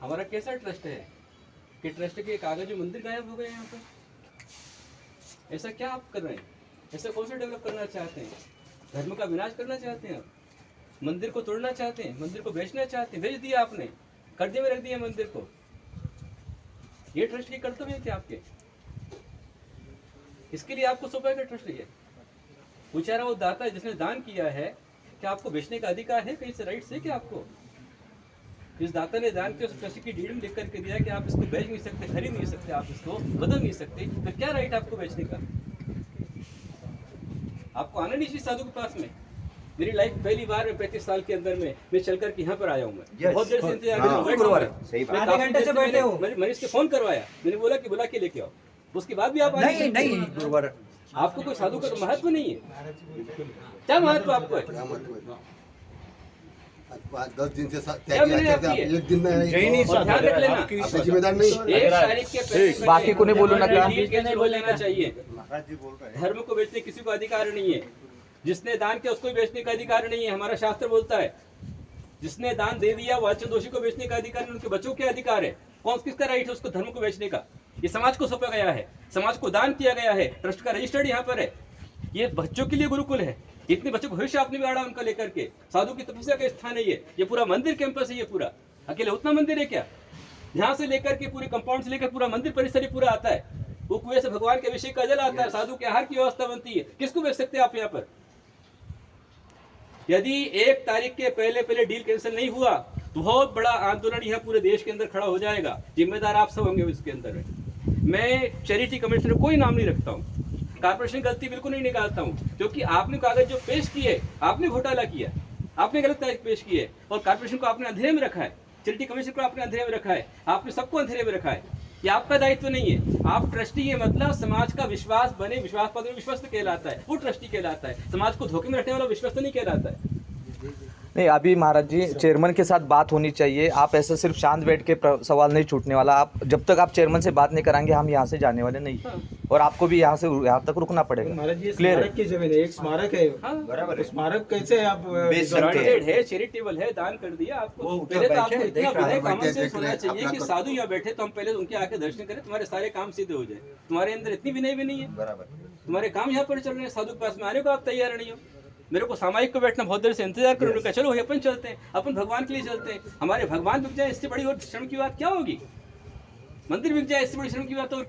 हमारा कैसा ट्रस्ट है कि ट्रस्ट के कागज में मंदिर गायब हो गए यहाँ पर? ऐसा क्या आप कर रहे हैं? ऐसा कौन सा डेवलप करना चाहते हैं? धर्म का विनाश करना चाहते हैं आप? मंदिर को तोड़ना चाहते हैं? मंदिर को बेचना चाहते हैं? बेच दिया आपने, कर्जे में रख दिया मंदिर को। ये ट्रस्ट के कर्तव्य थे आपके, इसके लिए आपको सौंपा गया ट्रस्ट। ये बेचारा वो दाता है जिसने दान किया है, क्या आपको बेचने का अधिकार है? कहीं से राइट है क्या आपको? इस दाता ने दान के उस ट्रस्ट की डीड में लिख करके दिया कि आप इसको बेच नहीं सकते, खरीद नहीं सकते, आप इसको बदल नहीं सकते, तो क्या राइट आपको बेचने का? आपको आना नहीं चाहिए साधु के पास में। मेरी लाइफ पहली बार में 35 साल के अंदर में मैं चल करके यहाँ पर आया हूँ। मैं बहुत देर से इंतजार कर रहा हूँ, सही बात। आधे घंटे से बैठे हो। मैंने इसके फोन करवाया, मैंने बोला कि बुला के लेके आओ, उसके बाद भी आप नहीं गुरुवर, आपको कोई साधु का तो महत्व नहीं है। क्या महत्व आपको है? आज 10 दिन से क्या मैंने आपकी है? एक दिन में नहीं, और ध्यान रख लेना, आपका जिम्मेदार नहीं। 1 तारीख के पहले बाकी को नहीं बोलो ना, डील कैंसिल हो लेना चाहिए। धर्म को बेचने किसी को अधिकार नहीं है। जिसने दान किया उसको बेचने का अधिकार नहीं है। हमारा शास्त्र बोलता है जिसने दान दे दिया वाचन दोषी को बेचने का अधिकार नहीं, उनके बच्चों के अधिकार है। कौन किसका राइट है उसको धर्म को बेचने का? ये समाज को सौंपा गया है, समाज को दान किया गया है, ट्रस्ट का रजिस्टर्ड यहाँ पर है। ये बच्चों के लिए गुरुकुल है। इतने बच्चों को भविष्य आपने बिगाड़ा उनका लेकर के। साधु की तपस्या का स्थान है ये पूरा मंदिर कैंपस है। ये पूरा अकेले उतना मंदिर है क्या? यहाँ से लेकर के पूरे कंपाउंड से लेकर पूरा मंदिर परिसर ही पूरा आता है। वो कुएं से भगवान के अभिषेक का जल आता है, साधु के आहार की व्यवस्था बनती है। किसको बेच सकते हैं आप यहाँ पर? यदि 1 तारीख के पहले डील कैंसिल नहीं हुआ तो बहुत बड़ा आंदोलन यहाँ पूरे देश के अंदर खड़ा हो जाएगा। जिम्मेदार आप सब होंगे इसके अंदर में। मैं चैरिटी कमिश्नर कोई नाम नहीं रखता हूँ, कारपोरेशन गलती बिल्कुल नहीं निकालता हूँ, क्योंकि आपने कागज जो पेश किए, आपने घोटाला किया, आपने गलत तारीख पेश की है और कारपोरेशन को आपने अंधेरे में रखा है, चैरिटी कमिश्नर को आपने अंधेरे में रखा है, आपने सबको अंधेरे में रखा है। ये आपका दायित्व नहीं है। आप ट्रस्टी है, मतलब समाज का विश्वास बने, विश्वास पात्र विश्वस्त कहलाता है, वो ट्रस्टी कहलाता है। समाज को धोखे में रखने वाला विश्वस्त नहीं कहलाता है। नहीं अभी महाराज जी चेयरमैन के साथ बात होनी चाहिए। आप ऐसे सिर्फ शांत बैठ के सवाल नहीं छूटने वाला। आप जब तक आप चेयरमैन से बात नहीं कराएंगे हम यहाँ से जाने वाले नहीं। और आपको भी यहाँ तक रुकना पड़ेगा। महाराज जी क्लियर स्मारक की जमीन है, एक स्मारक है। बराबर है। स्मारक कैसे आप ग्रांटेड है, चैरिटेबल है, दान कर दिया आपको। पहले तो आपको इतना विनय कॉमन सेंस होना चाहिए कि साधु यहाँ बैठे तो हम पहले उनके आके दर्शन करें, तुम्हारे सारे काम सीधे हो जाए। तुम्हारे अंदर इतनी विनय भी नहीं है। तुम्हारे काम यहाँ पर चल रहे हैं, साधु के पास में आने को आप तैयार नहीं हो। मेरे को सामायिक को बैठना बहुत देर से इंतजार करो, उनका चलो अपन चलते हैं, अपन भगवान के लिए चलते हैं। हमारे भगवान बिक जाए इससे बड़ी और शर्म की बात क्या होगी? मंदिर बिक जाए इससे बड़ी शर्म की बात और